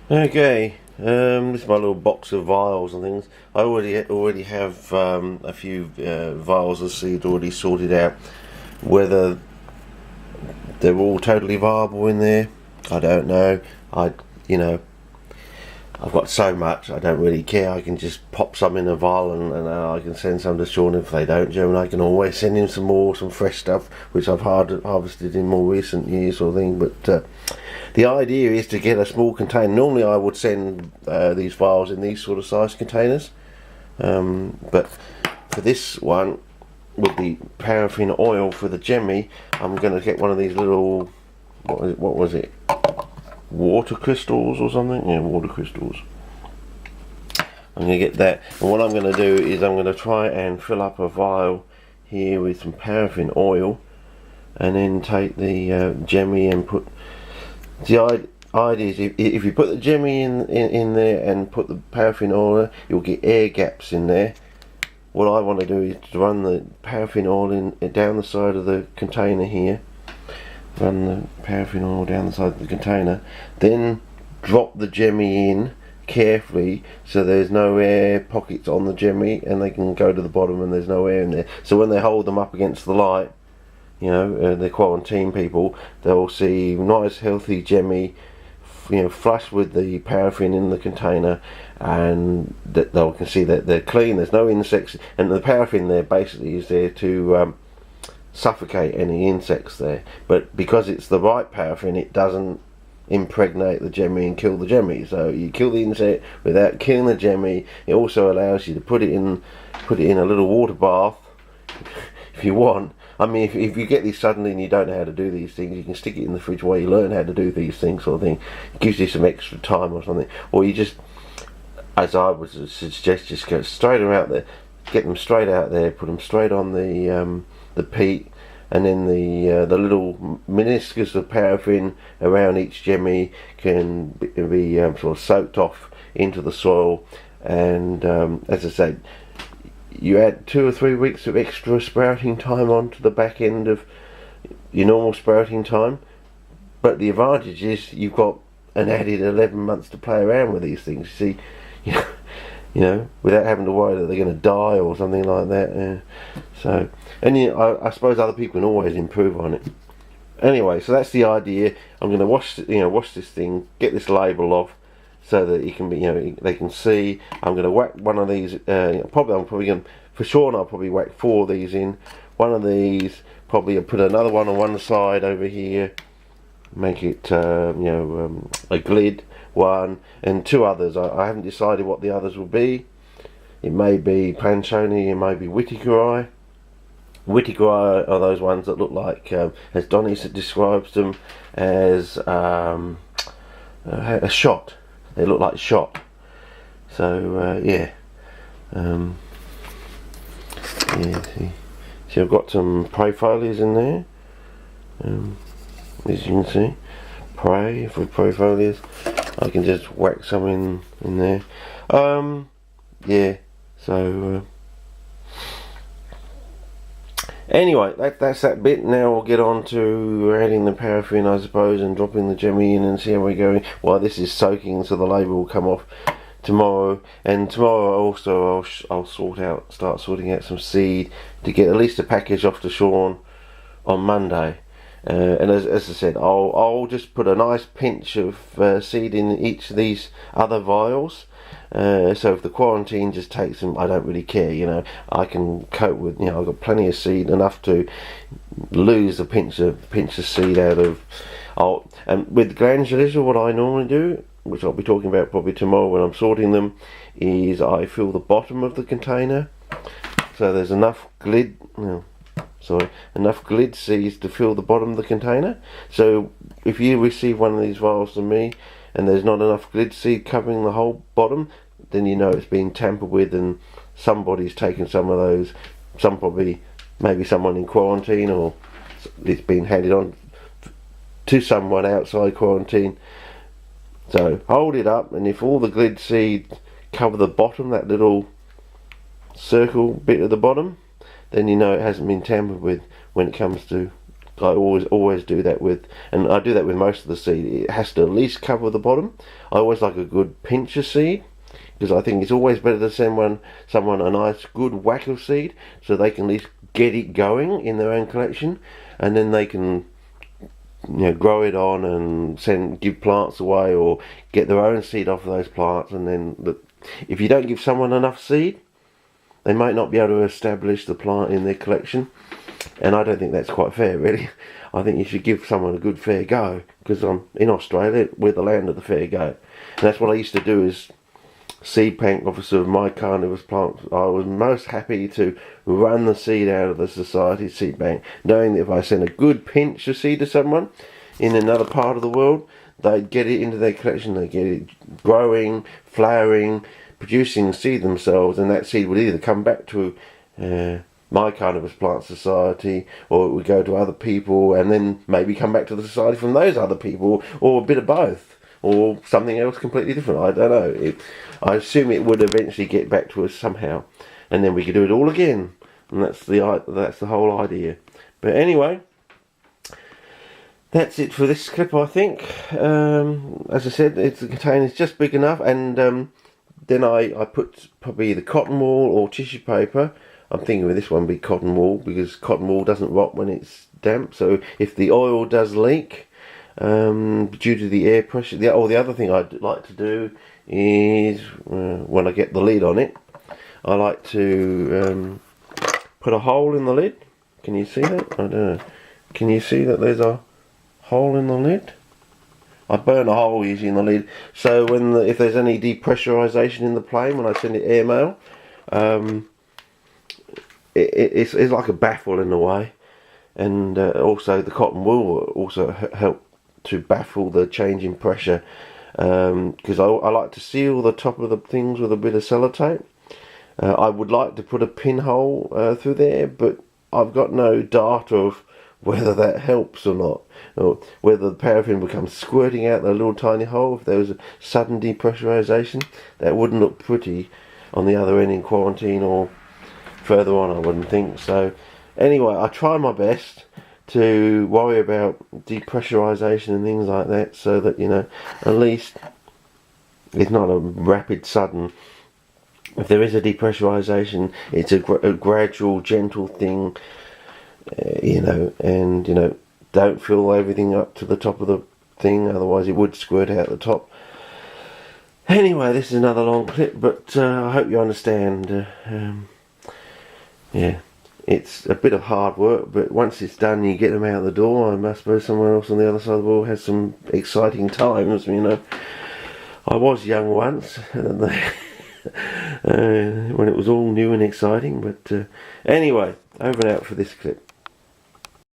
Okay, this is my little box of vials and things. I already have a few vials of seed already sorted out. Whether they're all totally viable in there, I don't know. You know, I've got so much, I don't really care. I can just pop some in a vial and I can send some to Sean if they don't, Joe, and I can always send him some fresh stuff, which I've harvested in more recent years or thing. But the idea is to get a small container. Normally I would send these vials in these sort of size containers. But for this one, with the paraffin oil for the jemmy, I'm going to get one of these little, what was it? Water crystals or something? Yeah, water crystals. I'm going to get that, and what I'm going to do is I'm going to try and fill up a vial here with some paraffin oil, and then take the jemmy and put the idea is if you put the jemmy in there and put the paraffin oil, you'll get air gaps in there. What I want to do is to run the paraffin oil down the side of the container here. Run the paraffin oil down the side of the container, then drop the jemmy in carefully so there's no air pockets on the jemmy, and they can go to the bottom and there's no air in there. So when they hold them up against the light, you know, the quarantine people, they'll see nice healthy jemmy, you know, flush with the paraffin in the container, and that they can see that they're clean, there's no insects, and the paraffin there basically is there to suffocate any insects there. But because it's the right paraffin, it doesn't impregnate the jemmy and kill the jemmy, so you kill the insect without killing the jemmy. It also allows you to put it in a little water bath if you want. I mean, if you get this suddenly and you don't know how to do these things, you can stick it in the fridge while you learn how to do these things, sort of thing. It gives you some extra time or something. Or you just, as I would suggest, just go straight out there, get them straight out there, put them straight on the peat, and then the little meniscus of paraffin around each jemmy can be sort of soaked off into the soil. And as I said, you add 2 or 3 weeks of extra sprouting time onto the back end of your normal sprouting time, but the advantage is you've got an added 11 months to play around with these things. See, you know, without having to worry that they're going to die or something like that. So, and I suppose other people can always improve on it. Anyway, so that's the idea. I'm going to wash this thing, get this label off, so that it can be, they can see. I'm going to whack one of these. I'm probably going to, for sure, I'll probably whack 4 of these in. One of these, probably I'll put another one on one side over here. Make it, a glid one, and 2 others. I haven't decided what the others will be. It may be Panchoni, it may be Whitakeri. Whitakeri are those ones that look like, as Donnie describes them, as a shot. They look like shot. So yeah. See, I've got some prey foliars in there. As you can see, prey foliars. I can just whack some in there. Yeah. So anyway, that's that bit. Now we'll get on to adding the paraffin, I suppose, and dropping the jemmy in and see how we're going. While this is soaking, so the label will come off tomorrow. And tomorrow also I'll start sorting out some seed to get at least a package off to Sean on Monday. And as I said, I'll just put a nice pinch of seed in each of these other vials. So if the quarantine just takes them, I don't really care. I can cope with. I've got plenty of seed, enough to lose a pinch of seed out of. And with glandulars, what I normally do, which I'll be talking about probably tomorrow when I'm sorting them, is I fill the bottom of the container so there's enough enough glid seeds to fill the bottom of the container. So if you receive one of these vials from me and there's not enough glid seed covering the whole bottom, then you know it's been tampered with and somebody's taken some of those. Maybe someone in quarantine, or it's been handed on to someone outside quarantine. So hold it up, and if all the glid seed cover the bottom, that little circle bit at the bottom, then you know it hasn't been tampered with when it comes to I always do that with, and I do that with most of the seed. It has to at least cover the bottom. I always like a good pinch of seed, because I think it's always better to send someone a nice good whack of seed, so they can at least get it going in their own collection, and then they can, you know, grow it on and give plants away, or get their own seed off of those plants. And then if you don't give someone enough seed, they might not be able to establish the plant in their collection, and I don't think that's quite fair, really. I think you should give someone a good fair go, because in Australia, we're the land of the fair go, and that's what I used to do, is seed bank officer of my carnivorous plants. I was most happy to run the seed out of the society seed bank, knowing that if I sent a good pinch of seed to someone in another part of the world, they'd get it into their collection, they'd get it growing, flowering, producing seed themselves, and that seed would either come back to my carnivorous plant society, or it would go to other people, and then maybe come back to the society from those other people, or a bit of both, or something else completely different. I don't know. I assume it would eventually get back to us somehow, and then we could do it all again, and that's the whole idea. But anyway, that's it for this clip, I think. As I said, the container's just big enough, and then I put probably the cotton wool or tissue paper. I'm thinking with this one be cotton wool, because cotton wool doesn't rot when it's damp. So if the oil does leak due to the air pressure, the other thing I'd like to do is when I get the lid on it, I like to put a hole in the lid. Can you see that? I don't know. Can you see that there's a hole in the lid? I burn a hole usually in the lid, so if there's any depressurization in the plane when I send it airmail, it's like a baffle in a way, and also the cotton wool will also help to baffle the change in pressure, because I like to seal the top of the things with a bit of sellotape. I would like to put a pinhole through there, but I've got no data of whether that helps or not, or whether the paraffin becomes squirting out the little tiny hole if there was a sudden depressurization. That wouldn't look pretty on the other end in quarantine or further on, I wouldn't think. So anyway, I try my best to worry about depressurization and things like that, so that, you know, at least it's not a rapid sudden. If there is a depressurization, it's a gradual, gentle thing, you know, and, you know, don't fill everything up to the top of the thing, otherwise it would squirt out the top. Anyway, this is another long clip, but I hope you understand. Yeah, it's a bit of hard work, but once it's done, you get them out the door. I suppose somewhere else on the other side of the world has some exciting times, you know. I was young once, when it was all new and exciting, but anyway, over and out for this clip.